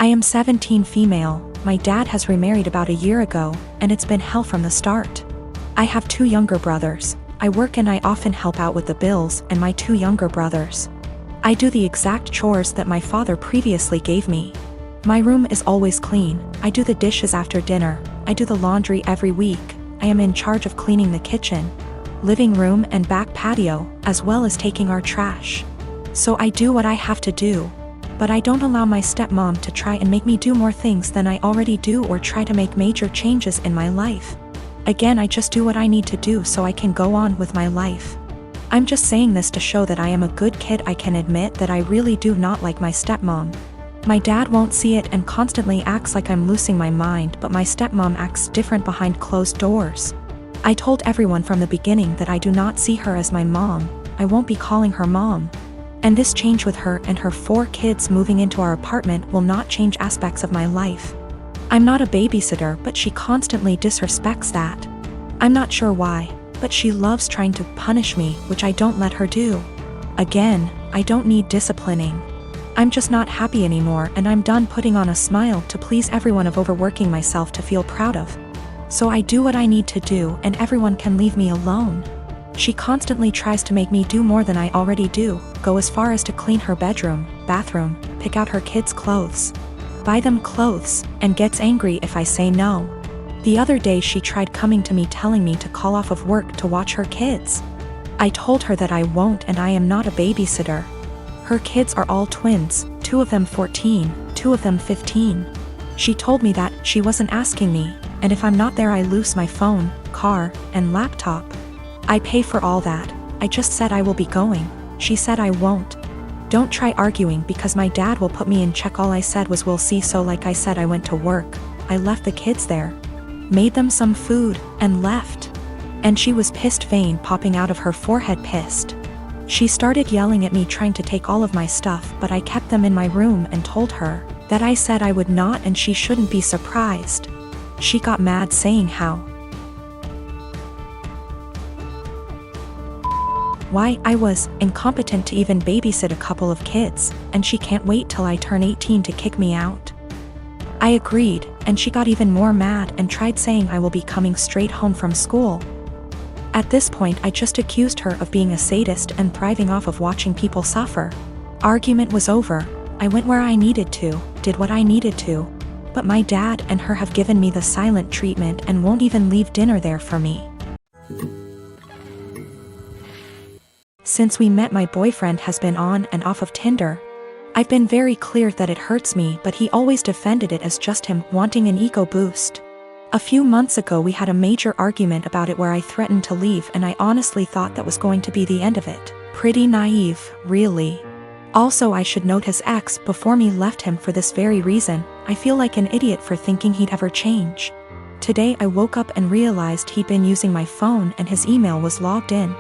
I am 17 female, my dad has remarried about a year ago, and it's been hell from the start. I have 2 younger brothers. I work and I often help out with the bills and my 2 younger brothers. I do the exact chores that my father previously gave me. My room is always clean, I do the dishes after dinner, I do the laundry every week, I am in charge of cleaning the kitchen, living room and back patio, as well as taking our trash. So I do what I have to do. But I don't allow my stepmom to try and make me do more things than I already do or try to make major changes in my life. Again, I just do what I need to do so I can go on with my life. I'm just saying this to show that I am a good kid. I can admit that I really do not like my stepmom. My dad won't see it and constantly acts like I'm losing my mind, but my stepmom acts different behind closed doors. I told everyone from the beginning that I do not see her as my mom, I won't be calling her mom. And this change with her and her 4 kids moving into our apartment will not change aspects of my life. I'm not a babysitter, but she constantly disrespects that. I'm not sure why, but she loves trying to punish me, which I don't let her do. Again, I don't need disciplining. I'm just not happy anymore, and I'm done putting on a smile to please everyone of overworking myself to feel proud of. So I do what I need to do and everyone can leave me alone. She constantly tries to make me do more than I already do, go as far as to clean her bedroom, bathroom, pick out her kids' clothes, buy them clothes, and gets angry if I say no. The other day she tried coming to me telling me to call off of work to watch her kids. I told her that I won't and I am not a babysitter. Her kids are all twins, 2 of them 14, 2 of them 15. She told me that she wasn't asking me, and if I'm not there I lose my phone, car, and laptop. I pay for all that. I just said I will be going. She said I won't. Don't try arguing because my dad will put me in check. All I said was we'll see. So like I said, I went to work. I left the kids there, made them some food, and left. And she was pissed, vein popping out of her forehead, pissed. She started yelling at me, trying to take all of my stuff, but I kept them in my room and told her that I said I would not and she shouldn't be surprised. She got mad, saying why I was incompetent to even babysit a couple of kids, and she can't wait till I turn 18 to kick me out. I agreed, and she got even more mad and tried saying I will be coming straight home from school. At this point I just accused her of being a sadist and thriving off of watching people suffer. Argument was over. I went where I needed to, did what I needed to. But my dad and her have given me the silent treatment and won't even leave dinner there for me. Since we met, my boyfriend has been on and off of Tinder. I've been very clear that it hurts me, but he always defended it as just him wanting an ego boost. A few months ago we had a major argument about it where I threatened to leave, and I honestly thought that was going to be the end of it. Pretty naive, really. Also, I should note his ex before me left him for this very reason. I feel like an idiot for thinking he'd ever change. Today I woke up and realized he'd been using my phone and his email was logged in.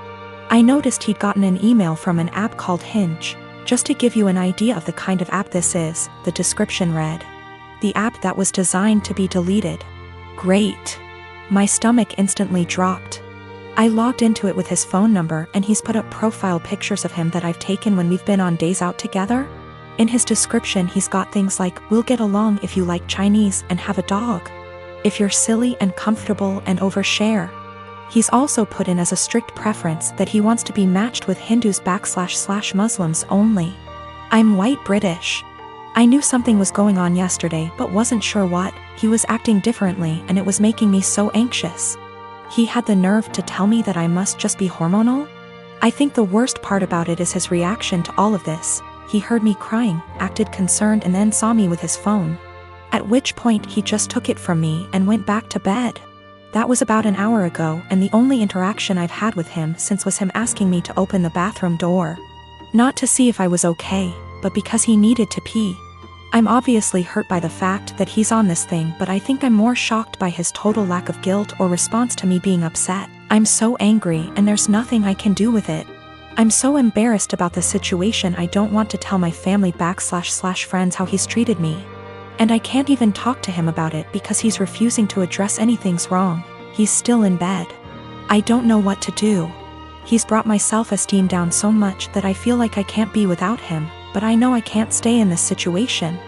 I noticed he'd gotten an email from an app called Hinge. Just to give you an idea of the kind of app this is, the description read: the app that was designed to be deleted. Great. My stomach instantly dropped. I logged into it with his phone number and he's put up profile pictures of him that I've taken when we've been on days out together. In his description he's got things like, we'll get along if you like Chinese and have a dog. If you're silly and comfortable and overshare. He's also put in as a strict preference that he wants to be matched with Hindus / Muslims only. I'm white British. I knew something was going on yesterday but wasn't sure what. He was acting differently and it was making me so anxious. He had the nerve to tell me that I must just be hormonal? I think the worst part about it is his reaction to all of this. He heard me crying, acted concerned, and then saw me with his phone. At which point he just took it from me and went back to bed. That was about an hour ago, and the only interaction I've had with him since was him asking me to open the bathroom door. Not to see if I was okay, but because he needed to pee. I'm obviously hurt by the fact that he's on this thing, but I think I'm more shocked by his total lack of guilt or response to me being upset. I'm so angry and there's nothing I can do with it. I'm so embarrassed about the situation. I don't want to tell my family / friends how he's treated me. And I can't even talk to him about it because he's refusing to address anything's wrong. He's still in bed. I don't know what to do. He's brought my self-esteem down so much that I feel like I can't be without him, but I know I can't stay in this situation.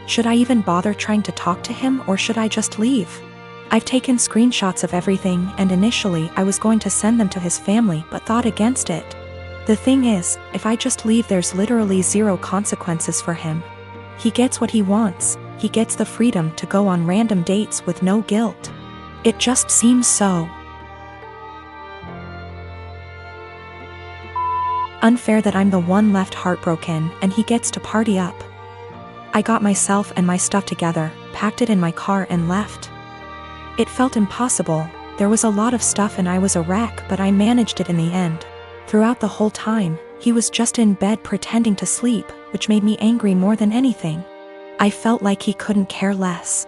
Should I even bother trying to talk to him, or should I just leave? I've taken screenshots of everything, and initially I was going to send them to his family but thought against it. The thing is, if I just leave, there's literally zero consequences for him. He gets what he wants. He gets the freedom to go on random dates with no guilt. It just seems so unfair that I'm the one left heartbroken and he gets to party up. I got myself and my stuff together, packed it in my car and left. It felt impossible. There was a lot of stuff and I was a wreck, but I managed it in the end. Throughout the whole time, he was just in bed pretending to sleep, which made me angry more than anything. I felt like he couldn't care less.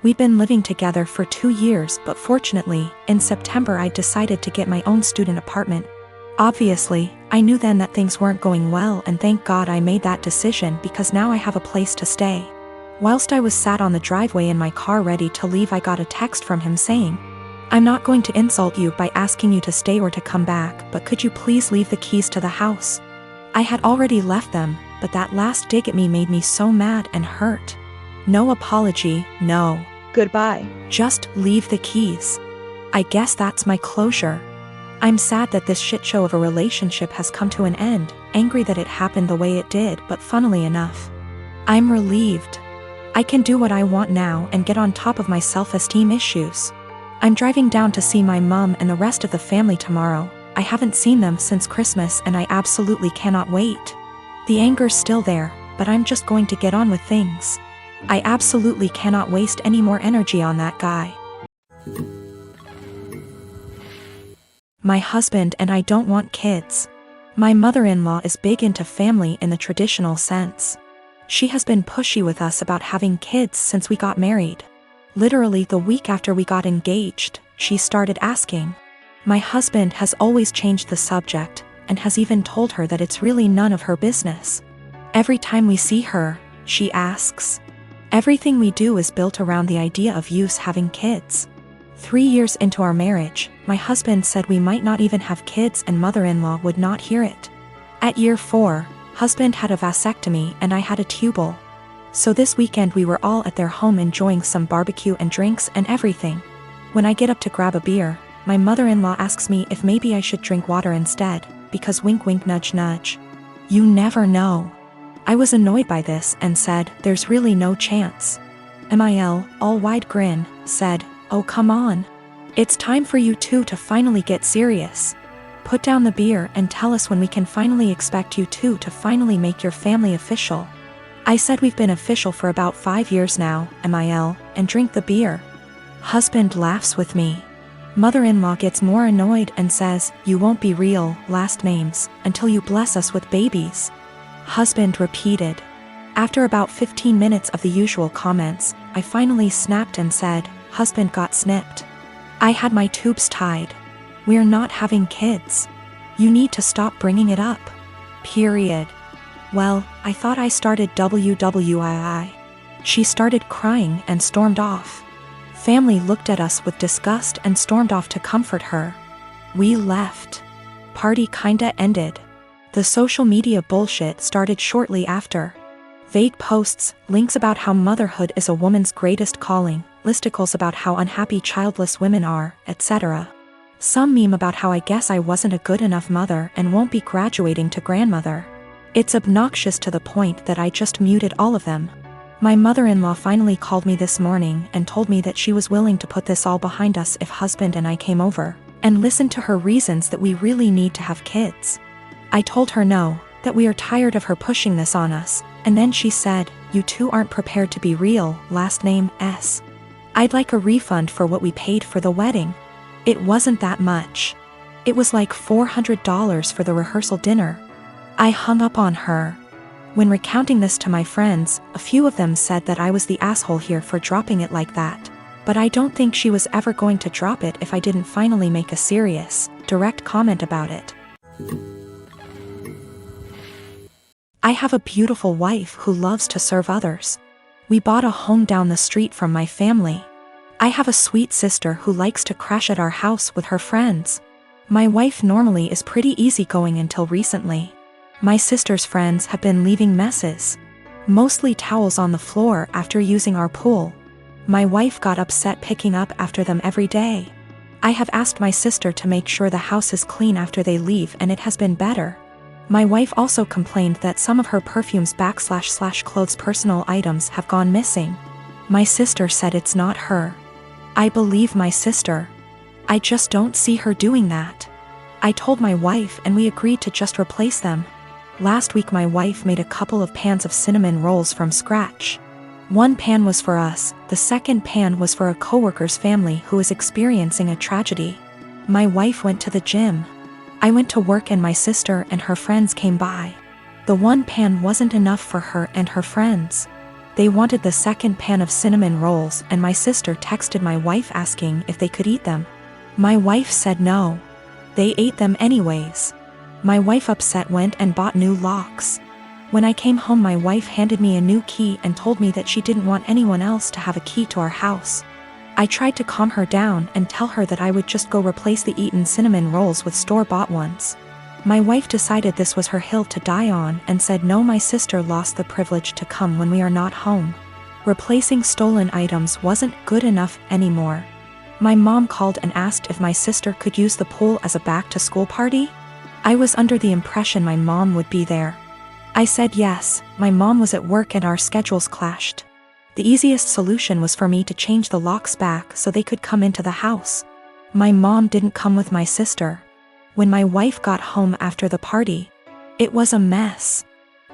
We'd been living together for 2 years, but fortunately, in September I decided to get my own student apartment. Obviously, I knew then that things weren't going well, and thank God I made that decision because now I have a place to stay. Whilst I was sat on the driveway in my car ready to leave, I got a text from him saying, "I'm not going to insult you by asking you to stay or to come back, but could you please leave the keys to the house?" I had already left them, but that last dig at me made me so mad and hurt. No apology, no goodbye. Just leave the keys. I guess that's my closure. I'm sad that this shit show of a relationship has come to an end, angry that it happened the way it did, but funnily enough, I'm relieved. I can do what I want now and get on top of my self-esteem issues. I'm driving down to see my mom and the rest of the family tomorrow. I haven't seen them since Christmas and I absolutely cannot wait. The anger's still there, but I'm just going to get on with things. I absolutely cannot waste any more energy on that guy. My husband and I don't want kids. My mother-in-law is big into family in the traditional sense. She has been pushy with us about having kids since we got married. Literally the week after we got engaged, she started asking. My husband has always changed the subject, and has even told her that it's really none of her business. Every time we see her, she asks. Everything we do is built around the idea of us having kids. 3 years into our marriage, my husband said we might not even have kids and mother-in-law would not hear it. At year 4, husband had a vasectomy and I had a tubal. So this weekend we were all at their home enjoying some barbecue and drinks and everything. When I get up to grab a beer, my mother-in-law asks me if maybe I should drink water instead, because wink wink nudge nudge. You never know. I was annoyed by this and said, "There's really no chance." Mil, all wide grin, said, "Oh come on. It's time for you two to finally get serious. Put down the beer and tell us when we can finally expect you two to finally make your family official." I said we've been official for about 5 years now, Mil, and drink the beer. Husband laughs with me. Mother-in-law gets more annoyed and says, "You won't be real, last names, until you bless us with babies." Husband repeated. After about 15 minutes of the usual comments, I finally snapped and said, "Husband got snipped. I had my tubes tied. We're not having kids. You need to stop bringing it up. Period." Well, I thought I started WWII. She started crying and stormed off. Family looked at us with disgust and stormed off to comfort her. We left. Party kinda ended. The social media bullshit started shortly after. Vague posts, links about how motherhood is a woman's greatest calling, listicles about how unhappy childless women are, etc. Some meme about how I guess I wasn't a good enough mother and won't be graduating to grandmother. It's obnoxious to the point that I just muted all of them. My mother-in-law finally called me this morning and told me that she was willing to put this all behind us if husband and I came over, and listened to her reasons that we really need to have kids. I told her no, that we are tired of her pushing this on us, and then she said, "You two aren't prepared to be real, last name S. I'd like a refund for what we paid for the wedding." It wasn't that much. It was like $400 for the rehearsal dinner. I hung up on her. When recounting this to my friends, a few of them said that I was the asshole here for dropping it like that. But I don't think she was ever going to drop it if I didn't finally make a serious, direct comment about it. I have a beautiful wife who loves to serve others. We bought a home down the street from my family. I have a sweet sister who likes to crash at our house with her friends. My wife normally is pretty easygoing until recently. My sister's friends have been leaving messes. Mostly towels on the floor after using our pool. My wife got upset picking up after them every day. I have asked my sister to make sure the house is clean after they leave, and it has been better. My wife also complained that some of her perfumes / clothes personal items have gone missing. My sister said it's not her. I believe my sister. I just don't see her doing that. I told my wife and we agreed to just replace them. Last week my wife made a couple of pans of cinnamon rolls from scratch. One pan was for us, the second pan was for a coworker's family who is experiencing a tragedy. My wife went to the gym. I went to work and my sister and her friends came by. The one pan wasn't enough for her and her friends. They wanted the second pan of cinnamon rolls and my sister texted my wife asking if they could eat them. My wife said no. They ate them anyways. My wife upset went and bought new locks. When I came home my wife handed me a new key and told me that she didn't want anyone else to have a key to our house. I tried to calm her down and tell her that I would just go replace the eaten cinnamon rolls with store-bought ones. My wife decided this was her hill to die on and said no, my sister lost the privilege to come when we are not home. Replacing stolen items wasn't good enough anymore. My mom called and asked if my sister could use the pool as a back-to-school party. I was under the impression my mom would be there. I said yes. My mom was at work and our schedules clashed. The easiest solution was for me to change the locks back so they could come into the house. My mom didn't come with my sister. When my wife got home after the party, it was a mess.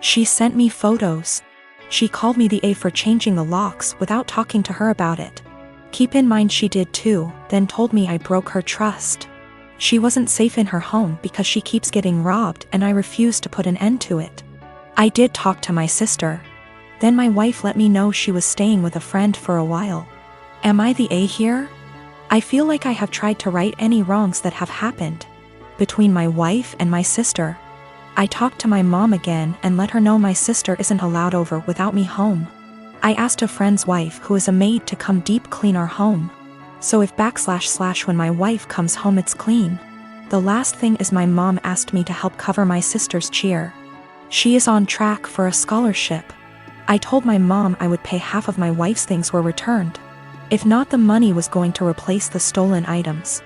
She sent me photos. She called me the A for changing the locks without talking to her about it. Keep in mind she did too, then told me I broke her trust. She wasn't safe in her home because she keeps getting robbed and I refused to put an end to it. I did talk to my sister. Then my wife let me know she was staying with a friend for a while. Am I the A here? I feel like I have tried to right any wrongs that have happened between my wife and my sister. I talked to my mom again and let her know my sister isn't allowed over without me home. I asked a friend's wife who is a maid to come deep clean our home. So if / when my wife comes home it's clean. The last thing is my mom asked me to help cover my sister's cheer. She is on track for a scholarship. I told my mom I would pay half of my wife's things were returned. If not, the money was going to replace the stolen items.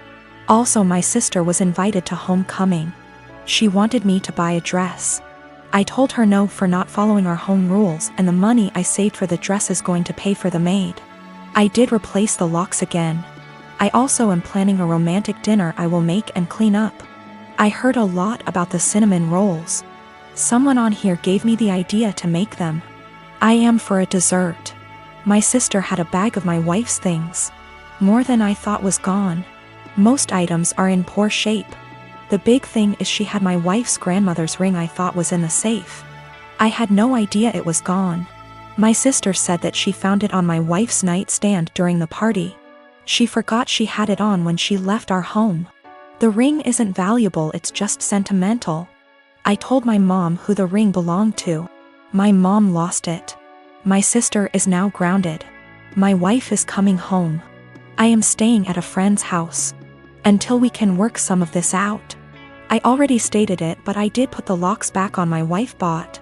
Also, my sister was invited to homecoming. She wanted me to buy a dress. I told her no for not following our home rules, and the money I saved for the dress is going to pay for the maid. I did replace the locks again. I also am planning a romantic dinner I will make and clean up. I heard a lot about the cinnamon rolls. Someone on here gave me the idea to make them. I am for a dessert. My sister had a bag of my wife's things. More than I thought was gone. Most items are in poor shape. The big thing is she had my wife's grandmother's ring I thought was in the safe. I had no idea it was gone. My sister said that she found it on my wife's nightstand during the party. She forgot she had it on when she left our home. The ring isn't valuable, it's just sentimental. I told my mom who the ring belonged to. My mom lost it. My sister is now grounded. My wife is coming home. I am staying at a friend's house until we can work some of this out. I already stated it, but I did put the locks back on my wife bought.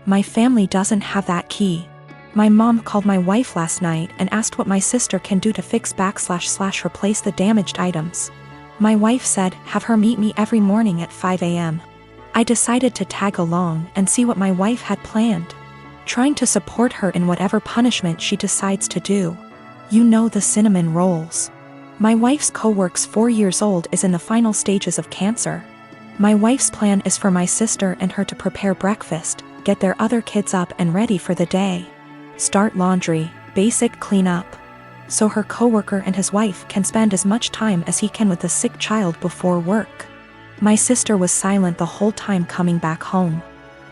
My family doesn't have that key. My mom called my wife last night and asked what my sister can do to fix / replace the damaged items. My wife said have her meet me every morning at 5 a.m. I decided to tag along and see what my wife had planned, trying to support her in whatever punishment she decides to do. You know, the cinnamon rolls. My wife's co-worker's 4 years old is in the final stages of cancer. My wife's plan is for my sister and her to prepare breakfast, get their other kids up and ready for the day, start laundry, basic cleanup, so her co-worker and his wife can spend as much time as he can with the sick child before work. My sister was silent the whole time coming back home.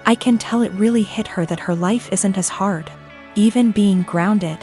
I can tell it really hit her that her life isn't as hard, even being grounded.